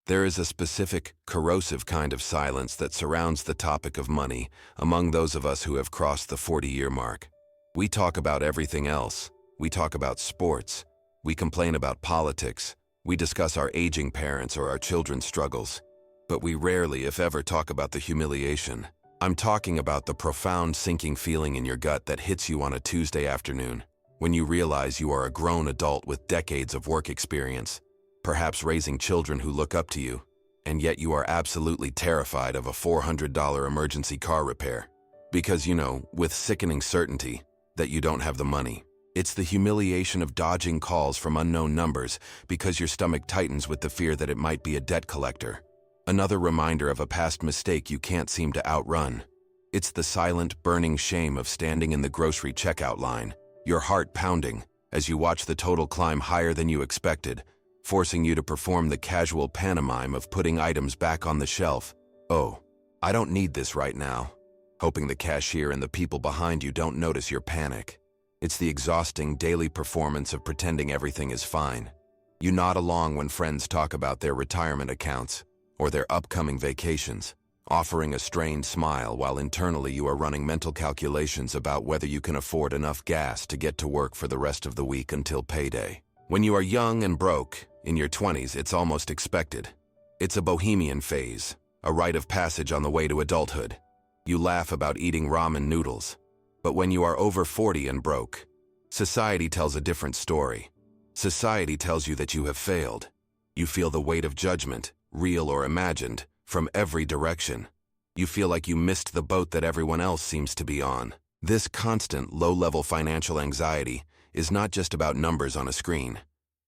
There is a specific, corrosive kind of silence that surrounds the topic of money among those of us who have crossed the 40-year mark. We talk about everything else. We talk about sports. We complain about politics. We discuss our aging parents or our children's struggles. But we rarely, if ever, talk about the humiliation. I'm talking about the profound sinking feeling in your gut that hits you on a Tuesday afternoon, when you realize you are a grown adult with decades of work experience, perhaps raising children who look up to you, and yet you are absolutely terrified of a $400 emergency car repair. Because you know, with sickening certainty, that you don't have the money. It's the humiliation of dodging calls from unknown numbers because your stomach tightens with the fear that it might be a debt collector. Another reminder of a past mistake you can't seem to outrun. It's the silent, burning shame of standing in the grocery checkout line, your heart pounding as you watch the total climb higher than you expected, forcing you to perform the casual pantomime of putting items back on the shelf. Oh, I don't need this right now. Hoping the cashier and the people behind you don't notice your panic. It's the exhausting daily performance of pretending everything is fine. You nod along when friends talk about their retirement accounts or their upcoming vacations, offering a strained smile while internally you are running mental calculations about whether you can afford enough gas to get to work for the rest of the week until payday. When you are young and broke, in your 20s, it's almost expected. It's a bohemian phase, a rite of passage on the way to adulthood. You laugh about eating ramen noodles. But when you are over 40 and broke, society tells a different story. Society tells you that you have failed. You feel the weight of judgment, real or imagined, from every direction. You feel like you missed the boat that everyone else seems to be on. This constant, low-level financial anxiety is not just about numbers on a screen.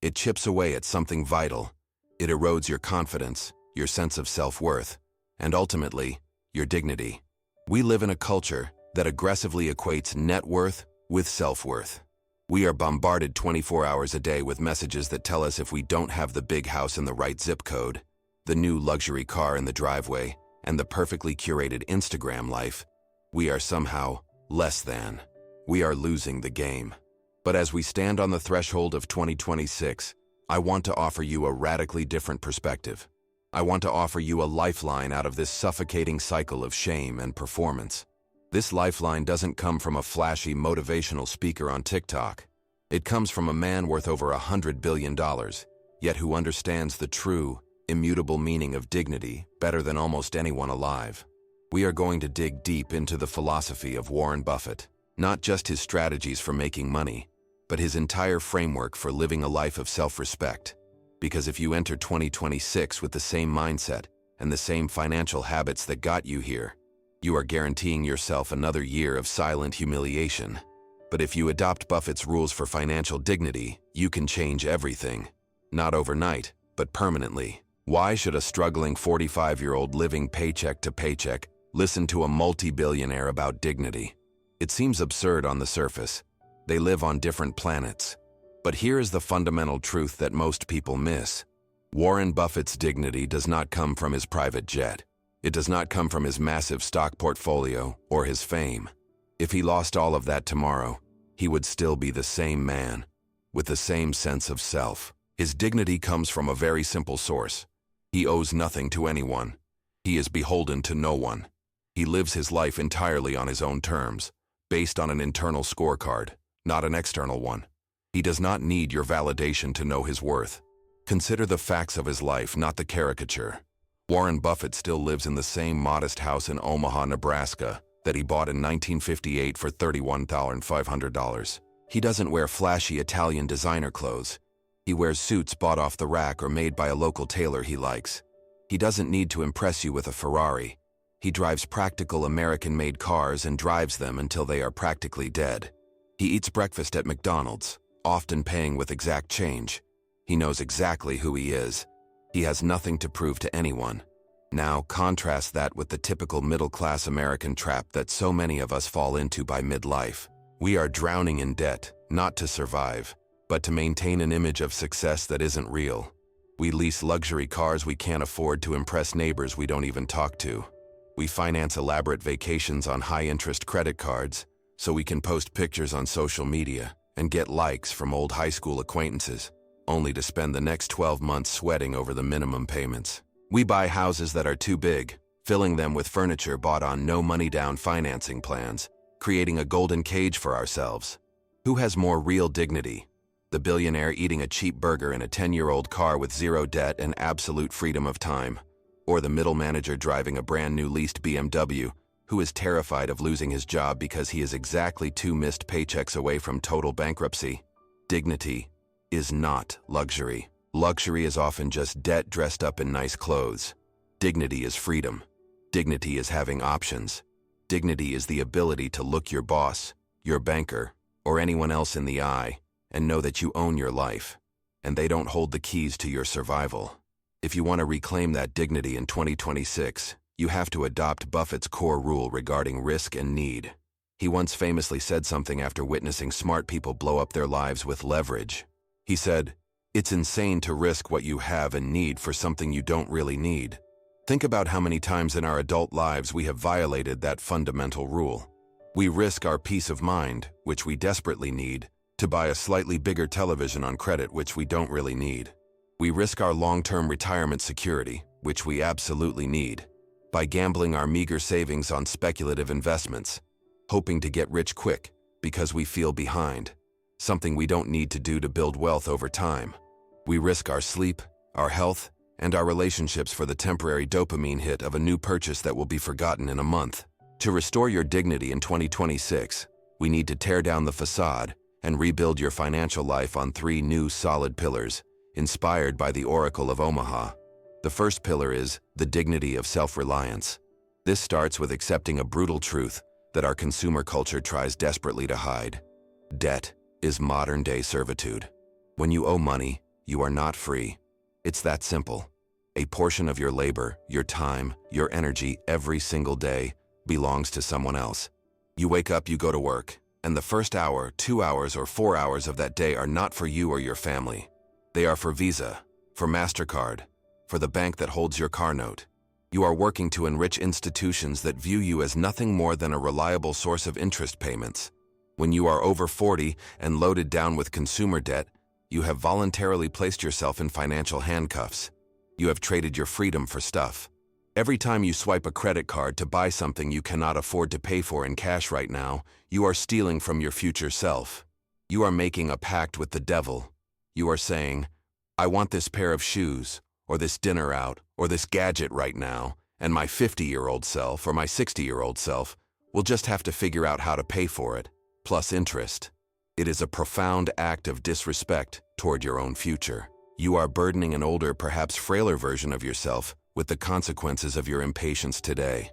It chips away at something vital. It erodes your confidence, your sense of self-worth, and ultimately, your dignity. We live in a culture that aggressively equates net worth with self-worth. We are bombarded 24 hours a day with messages that tell us if we don't have the big house in the right zip code, the new luxury car in the driveway, and the perfectly curated Instagram life, we are somehow less than. We are losing the game. But as we stand on the threshold of 2026, I want to offer you a radically different perspective. I want to offer you a lifeline out of this suffocating cycle of shame and performance. This lifeline doesn't come from a flashy motivational speaker on TikTok. It comes from a man worth over $100 billion, yet who understands the true, immutable meaning of dignity better than almost anyone alive. We are going to dig deep into the philosophy of Warren Buffett, not just his strategies for making money, but his entire framework for living a life of self-respect. Because if you enter 2026 with the same mindset and the same financial habits that got you here, you are guaranteeing yourself another year of silent humiliation. But if you adopt Buffett's rules for financial dignity, you can change everything. Not overnight, but permanently. Why should a struggling 45-year-old living paycheck to paycheck listen to a multi-billionaire about dignity? It seems absurd on the surface. They live on different planets. But here is the fundamental truth that most people miss. Warren Buffett's dignity does not come from his private jet. It does not come from his massive stock portfolio or his fame. If he lost all of that tomorrow, he would still be the same man, with the same sense of self. His dignity comes from a very simple source. He owes nothing to anyone. He is beholden to no one. He lives his life entirely on his own terms, based on an internal scorecard, not an external one. He does not need your validation to know his worth. Consider the facts of his life, not the caricature. Warren Buffett still lives in the same modest house in Omaha, Nebraska, that he bought in 1958 for $31,500. He doesn't wear flashy Italian designer clothes. He wears suits bought off the rack or made by a local tailor he likes. He doesn't need to impress you with a Ferrari. He drives practical American-made cars and drives them until they are practically dead. He eats breakfast at McDonald's, often paying with exact change. He knows exactly who he is. He has nothing to prove to anyone. Now, contrast that with the typical middle-class American trap that so many of us fall into by midlife. We are drowning in debt, not to survive, but to maintain an image of success that isn't real. We lease luxury cars we can't afford to impress neighbors we don't even talk to. We finance elaborate vacations on high-interest credit cards so we can post pictures on social media and get likes from old high school acquaintances, only to spend the next 12 months sweating over the minimum payments. We buy houses that are too big, filling them with furniture bought on no money down financing plans, creating a golden cage for ourselves. Who has more real dignity? The billionaire eating a cheap burger in a 10-year-old car with zero debt and absolute freedom of time, or the middle manager driving a brand new leased BMW who is terrified of losing his job because he is exactly 2 missed paychecks away from total bankruptcy? Dignity is not luxury. Luxury is often just debt dressed up in nice clothes. Dignity is freedom. Dignity is having options. Dignity is the ability to look your boss, your banker, or anyone else in the eye and know that you own your life, and they don't hold the keys to your survival. If you want to reclaim that dignity in 2026, you have to adopt Buffett's core rule regarding risk and need. He once famously said something after witnessing smart people blow up their lives with leverage. He said, "It's insane to risk what you have and need for something you don't really need." Think about how many times in our adult lives we have violated that fundamental rule. We risk our peace of mind, which we desperately need, to buy a slightly bigger television on credit, which we don't really need. We risk our long-term retirement security, which we absolutely need, by gambling our meager savings on speculative investments, hoping to get rich quick because we feel behind, something we don't need to do to build wealth over time. We risk our sleep, our health, and our relationships for the temporary dopamine hit of a new purchase that will be forgotten in a month. To restore your dignity in 2026, we need to tear down the facade and rebuild your financial life on 3 new solid pillars, inspired by the Oracle of Omaha. The first pillar is the dignity of self-reliance. This starts with accepting a brutal truth that our consumer culture tries desperately to hide. Debt is modern-day servitude. When you owe money, you are not free. It's that simple. A portion of your labor, your time, your energy every single day belongs to someone else. You wake up, you go to work, and the first hour, 2 hours, or 4 hours of that day are not for you or your family. They are for Visa, for MasterCard, for the bank that holds your car note. You are working to enrich institutions that view you as nothing more than a reliable source of interest payments. When you are over 40 and loaded down with consumer debt, you have voluntarily placed yourself in financial handcuffs. You have traded your freedom for stuff. Every time you swipe a credit card to buy something you cannot afford to pay for in cash right now, you are stealing from your future self. You are making a pact with the devil. You are saying, "I want this pair of shoes, or this dinner out, or this gadget right now, and my 50-year-old self or my 60-year-old self will just have to figure out how to pay for it, plus interest." It is a profound act of disrespect toward your own future. You are burdening an older, perhaps frailer version of yourself with the consequences of your impatience today.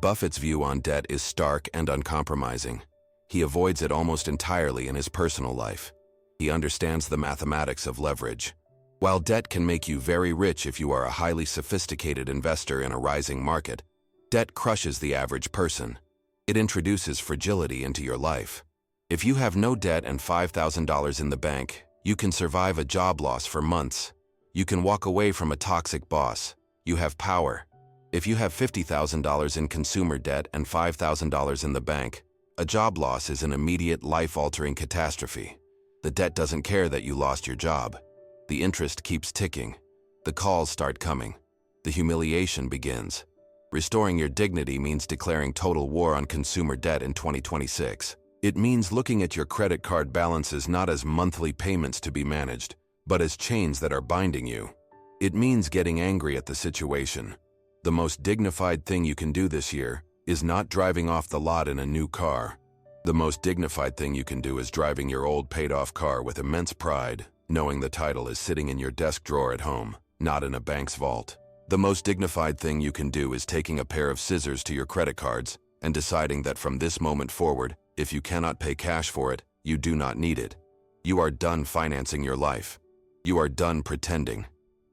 Buffett's view on debt is stark and uncompromising. He avoids it almost entirely in his personal life. He understands the mathematics of leverage. While debt can make you very rich if you are a highly sophisticated investor in a rising market, debt crushes the average person. It introduces fragility into your life. If you have no debt and $5,000 in the bank, you can survive a job loss for months. You can walk away from a toxic boss. You have power. If you have $50,000 in consumer debt and $5,000 in the bank, a job loss is an immediate life-altering catastrophe. The debt doesn't care that you lost your job. The interest keeps ticking. The calls start coming. The humiliation begins. Restoring your dignity means declaring total war on consumer debt in 2026. It means looking at your credit card balances not as monthly payments to be managed, but as chains that are binding you. It means getting angry at the situation. The most dignified thing you can do this year is not driving off the lot in a new car. The most dignified thing you can do is driving your old paid-off car with immense pride, knowing the title is sitting in your desk drawer at home, not in a bank's vault. The most dignified thing you can do is taking a pair of scissors to your credit cards and deciding that from this moment forward, if you cannot pay cash for it, you do not need it. You are done financing your life. You are done pretending.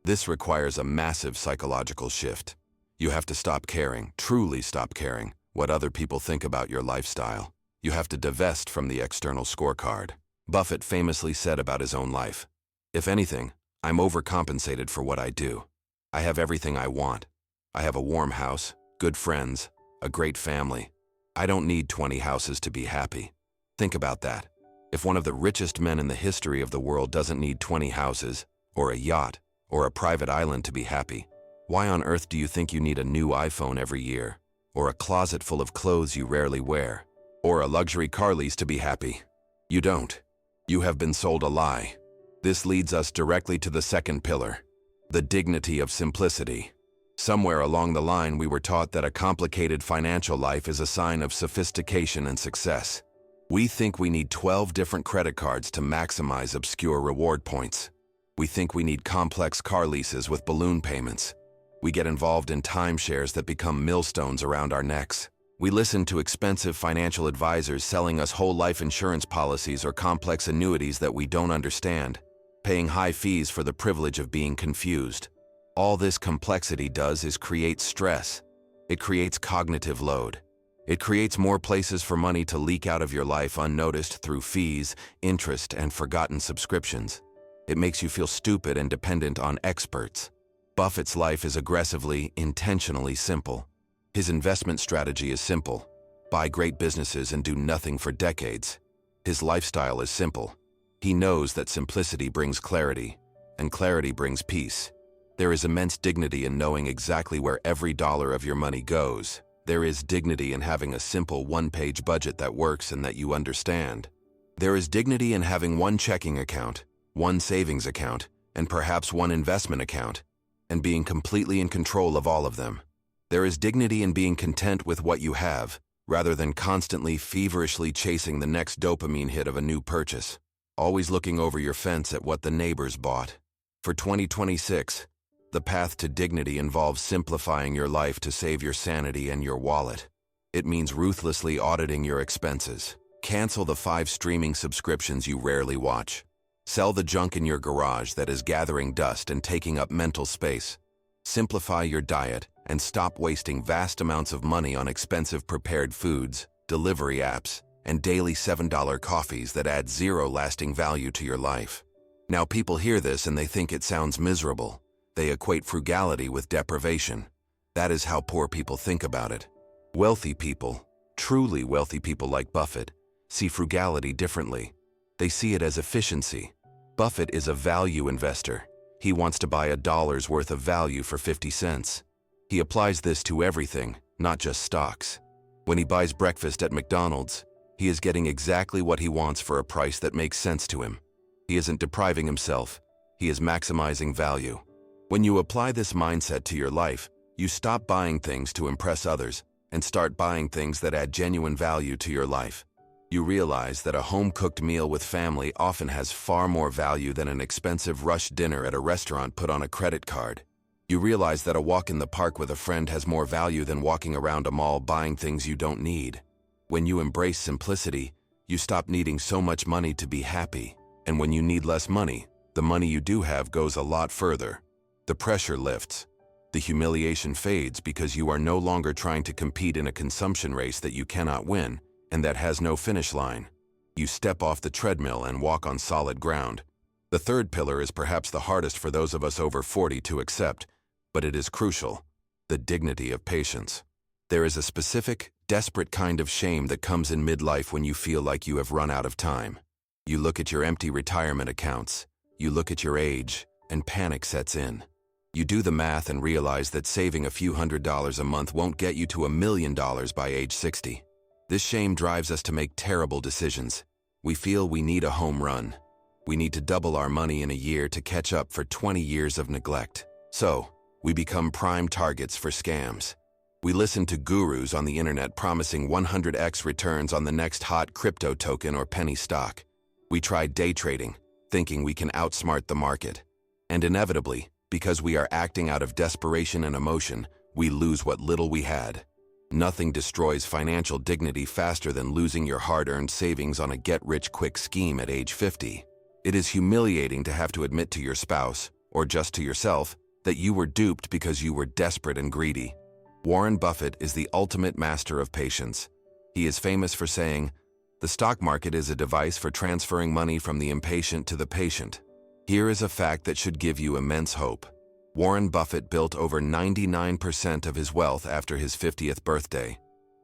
This requires a massive psychological shift. You have to stop caring, truly stop caring, what other people think about your lifestyle. You have to divest from the external scorecard. Buffett famously said about his own life, "If anything, I'm overcompensated for what I do. I have everything I want. I have a warm house, good friends, a great family. I don't need 20 houses to be happy." Think about that. If one of the richest men in the history of the world doesn't need 20 houses, or a yacht, or a private island to be happy, Why on earth do you think you need a new iPhone every year? Or a closet full of clothes you rarely wear? Or a luxury car lease to be happy? You don't. You have been sold a lie. This leads us directly to the second pillar, the dignity of simplicity. Somewhere along the line we were taught that a complicated financial life is a sign of sophistication and success. We think we need 12 different credit cards to maximize obscure reward points. We think we need complex car leases with balloon payments. We get involved in timeshares that become millstones around our necks. We listen to expensive financial advisors selling us whole life insurance policies or complex annuities that we don't understand, paying high fees for the privilege of being confused. All this complexity does is create stress. It creates cognitive load. It creates more places for money to leak out of your life unnoticed through fees, interest, and forgotten subscriptions. It makes you feel stupid and dependent on experts. Buffett's life is aggressively, intentionally simple. His investment strategy is simple. Buy great businesses and do nothing for decades. His lifestyle is simple. He knows that simplicity brings clarity, and clarity brings peace. There is immense dignity in knowing exactly where every dollar of your money goes. There is dignity in having a simple one-page budget that works and that you understand. There is dignity in having one checking account, one savings account, and perhaps one investment account, and being completely in control of all of them. There is dignity in being content with what you have, rather than constantly feverishly chasing the next dopamine hit of a new purchase, always looking over your fence at what the neighbors bought. For 2026, the path to dignity involves simplifying your life to save your sanity and your wallet. It means ruthlessly auditing your expenses. Cancel the 5 streaming subscriptions you rarely watch. Sell the junk in your garage that is gathering dust and taking up mental space. Simplify your diet and stop wasting vast amounts of money on expensive prepared foods, delivery apps, and daily $7 coffees that add zero lasting value to your life. Now people hear this and they think it sounds miserable. They equate frugality with deprivation. That is how poor people think about it. Wealthy people, truly wealthy people like Buffett, see frugality differently. They see it as efficiency. Buffett is a value investor. He wants to buy a dollar's worth of value for 50 cents. He applies this to everything, not just stocks. When he buys breakfast at McDonald's, he is getting exactly what he wants for a price that makes sense to him. He isn't depriving himself. He is maximizing value. When you apply this mindset to your life, you stop buying things to impress others and start buying things that add genuine value to your life. You realize that a home-cooked meal with family often has far more value than an expensive rush dinner at a restaurant put on a credit card. You realize that a walk in the park with a friend has more value than walking around a mall buying things you don't need. When you embrace simplicity, you stop needing so much money to be happy. And when you need less money, the money you do have goes a lot further. The pressure lifts. The humiliation fades because you are no longer trying to compete in a consumption race that you cannot win and that has no finish line. You step off the treadmill and walk on solid ground. The third pillar is perhaps the hardest for those of us over 40 to accept, but it is crucial: the dignity of patience. There is a specific, desperate kind of shame that comes in midlife when you feel like you have run out of time. You look at your empty retirement accounts, you look at your age, and panic sets in. You do the math and realize that saving a few $100s a month won't get you to $1 million by age 60. This shame drives us to make terrible decisions. We feel we need a home run. We need to double our money in a year to catch up for 20 years of neglect. So, we become prime targets for scams. We listen to gurus on the internet promising 100x returns on the next hot crypto token or penny stock. We try day trading, thinking we can outsmart the market. And inevitably, because we are acting out of desperation and emotion, we lose what little we had. Nothing destroys financial dignity faster than losing your hard-earned savings on a get-rich-quick scheme at age 50. It is humiliating to have to admit to your spouse, or just to yourself, that you were duped because you were desperate and greedy. Warren Buffett is the ultimate master of patience. He is famous for saying, "The stock market is a device for transferring money from the impatient to the patient." Here is a fact that should give you immense hope. Warren Buffett built over 99% of his wealth after his 50th birthday.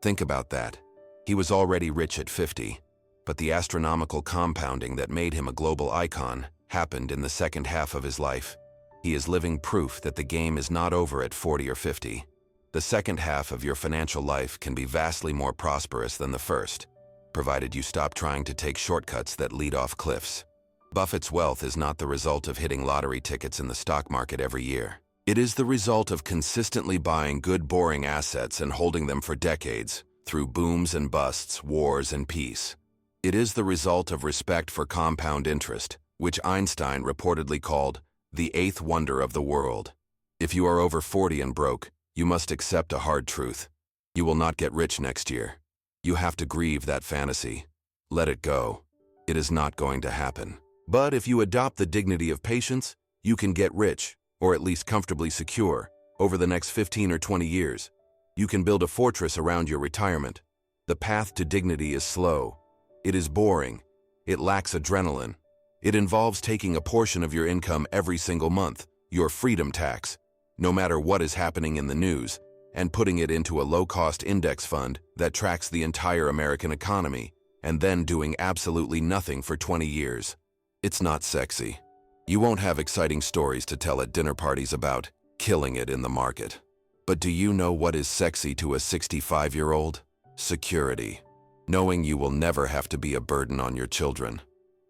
Think about that. He was already rich at 50, but the astronomical compounding that made him a global icon happened in the second half of his life. He is living proof that the game is not over at 40 or 50. The second half of your financial life can be vastly more prosperous than the first, provided you stop trying to take shortcuts that lead off cliffs. Buffett's wealth is not the result of hitting lottery tickets in the stock market every year. It is the result of consistently buying good, boring assets and holding them for decades, through booms and busts, wars and peace. It is the result of respect for compound interest, which Einstein reportedly called the eighth wonder of the world. If you are over 40 and broke, you must accept a hard truth. You will not get rich next year. You have to grieve that fantasy. Let it go. It is not going to happen. But if you adopt the dignity of patience, you can get rich, or at least comfortably secure, over the next 15 or 20 years. You can build a fortress around your retirement. The path to dignity is slow. It is boring. It lacks adrenaline. It involves taking a portion of your income every single month, your freedom tax, no matter what is happening in the news, and putting it into a low-cost index fund that tracks the entire American economy, and then doing absolutely nothing for 20 years. It's not sexy. You won't have exciting stories to tell at dinner parties about killing it in the market. But do you know what is sexy to a 65-year-old? Security. Knowing you will never have to be a burden on your children.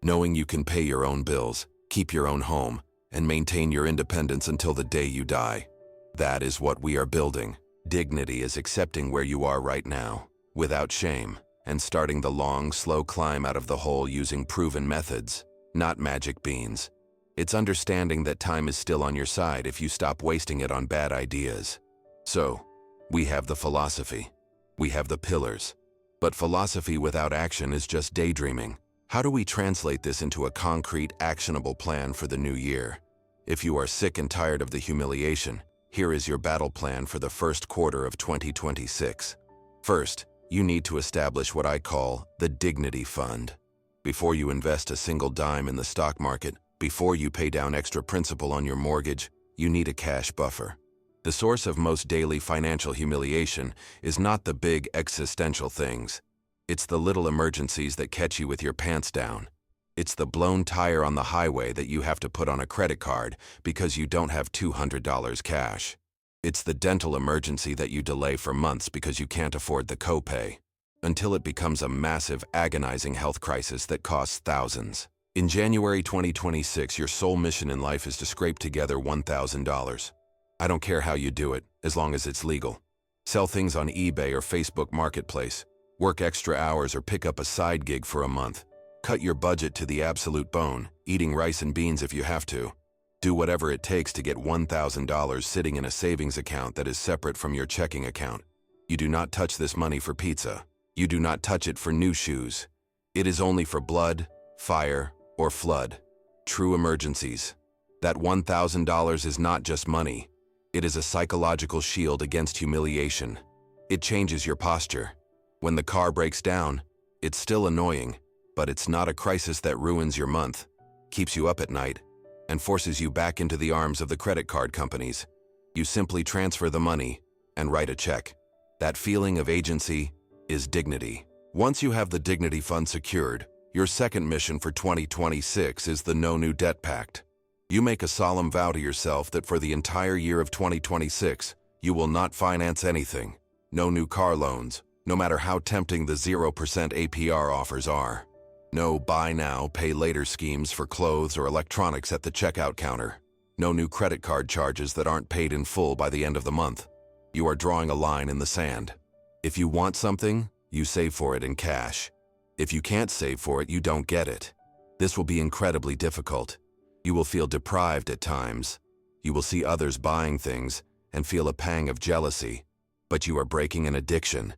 Knowing you can pay your own bills, keep your own home, and maintain your independence until the day you die. That is what we are building. Dignity is accepting where you are right now, without shame, and starting the long, slow climb out of the hole using proven methods, not magic beans. It's understanding that time is still on your side if you stop wasting it on bad ideas. So, we have the philosophy. We have the pillars. But philosophy without action is just daydreaming. How do we translate this into a concrete, actionable plan for the new year? If you are sick and tired of the humiliation, here is your battle plan for the first quarter of 2026. First, you need to establish what I call the Dignity Fund. Before you invest a single dime in the stock market, before you pay down extra principal on your mortgage, you need a cash buffer. The source of most daily financial humiliation is not the big existential things. It's the little emergencies that catch you with your pants down. It's the blown tire on the highway that you have to put on a credit card because you don't have $200 cash. It's the dental emergency that you delay for months because you can't afford the copay, until it becomes a massive, agonizing health crisis that costs thousands. In January 2026, your sole mission in life is to scrape together $1,000. I don't care how you do it, as long as it's legal. Sell things on eBay or Facebook Marketplace. Work extra hours or pick up a side gig for a month. Cut your budget to the absolute bone, eating rice and beans if you have to. Do whatever it takes to get $1,000 sitting in a savings account that is separate from your checking account. You do not touch this money for pizza. You do not touch it for new shoes. It is only for blood, fire, or flood. True emergencies. That $1,000 is not just money. It is a psychological shield against humiliation. It changes your posture. When the car breaks down, it's still annoying, but it's not a crisis that ruins your month, keeps you up at night, and forces you back into the arms of the credit card companies. You simply transfer the money and write a check. That feeling of agency is dignity. Once you have the Dignity Fund secured, your second mission for 2026 is the No New Debt Pact. You make a solemn vow to yourself that for the entire year of 2026, you will not finance anything. No new car loans, no matter how tempting the 0% APR offers are. No buy now, pay later schemes for clothes or electronics at the checkout counter. No new credit card charges that aren't paid in full by the end of the month. You are drawing a line in the sand. If you want something, you save for it in cash. If you can't save for it, you don't get it. This will be incredibly difficult. You will feel deprived at times. You will see others buying things and feel a pang of jealousy. But you are breaking an addiction.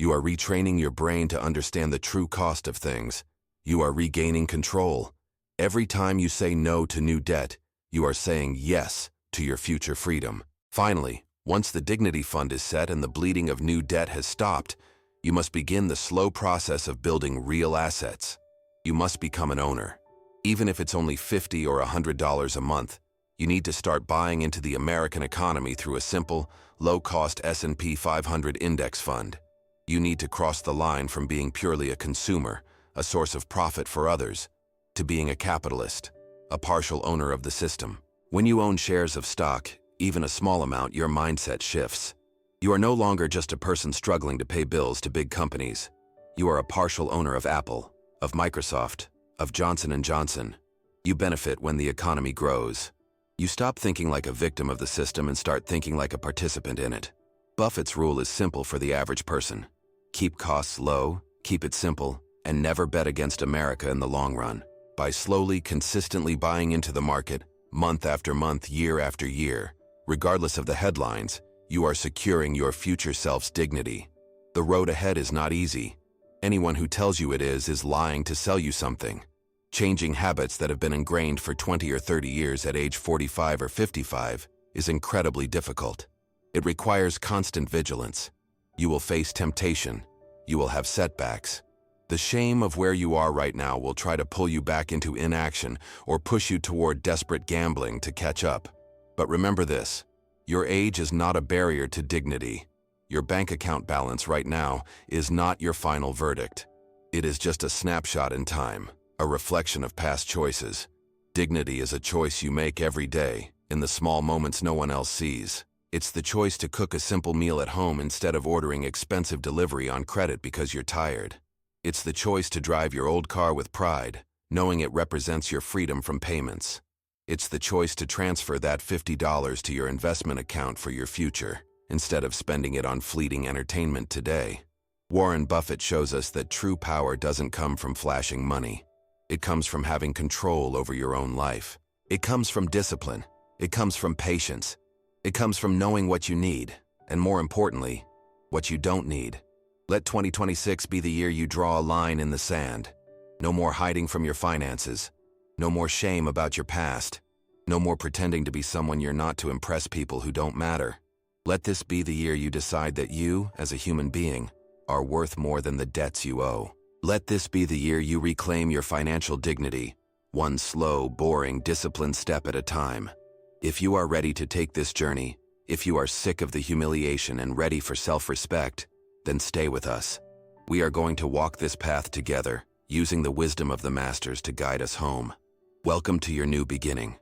You are retraining your brain to understand the true cost of things. You are regaining control. Every time you say no to new debt, you are saying yes to your future freedom. Finally, once the Dignity Fund is set and the bleeding of new debt has stopped, you must begin the slow process of building real assets. You must become an owner. Even if it's only $50 or $100 a month, you need to start buying into the American economy through a simple, low-cost S&P 500 index fund. You need to cross the line from being purely a consumer, a source of profit for others, to being a capitalist, a partial owner of the system. When you own shares of stock, even a small amount, your mindset shifts. You are no longer just a person struggling to pay bills to big companies. You are a partial owner of Apple, of Microsoft, of Johnson & Johnson. You benefit when the economy grows. You stop thinking like a victim of the system and start thinking like a participant in it. Buffett's rule is simple for the average person. Keep costs low, keep it simple, and never bet against America in the long run. By slowly, consistently buying into the market, month after month, year after year, regardless of the headlines, you are securing your future self's dignity. The road ahead is not easy. Anyone who tells you it is lying to sell you something. Changing habits that have been ingrained for 20 or 30 years at age 45 or 55 is incredibly difficult. It requires constant vigilance. You will face temptation. You will have setbacks. The shame of where you are right now will try to pull you back into inaction or push you toward desperate gambling to catch up. But remember this, your age is not a barrier to dignity. Your bank account balance right now is not your final verdict. It is just a snapshot in time, a reflection of past choices. Dignity is a choice you make every day, in the small moments no one else sees. It's the choice to cook a simple meal at home instead of ordering expensive delivery on credit because you're tired. It's the choice to drive your old car with pride, knowing it represents your freedom from payments. It's the choice to transfer that $50 to your investment account for your future, instead of spending it on fleeting entertainment today. Warren Buffett shows us that true power doesn't come from flashing money. It comes from having control over your own life. It comes from discipline. It comes from patience. It comes from knowing what you need, and more importantly, what you don't need. Let 2026 be the year you draw a line in the sand. No more hiding from your finances. No more shame about your past. No more pretending to be someone you're not to impress people who don't matter. Let this be the year you decide that you, as a human being, are worth more than the debts you owe. Let this be the year you reclaim your financial dignity, one slow, boring, disciplined step at a time. If you are ready to take this journey, if you are sick of the humiliation and ready for self-respect, then stay with us. We are going to walk this path together, using the wisdom of the masters to guide us home. Welcome to your new beginning.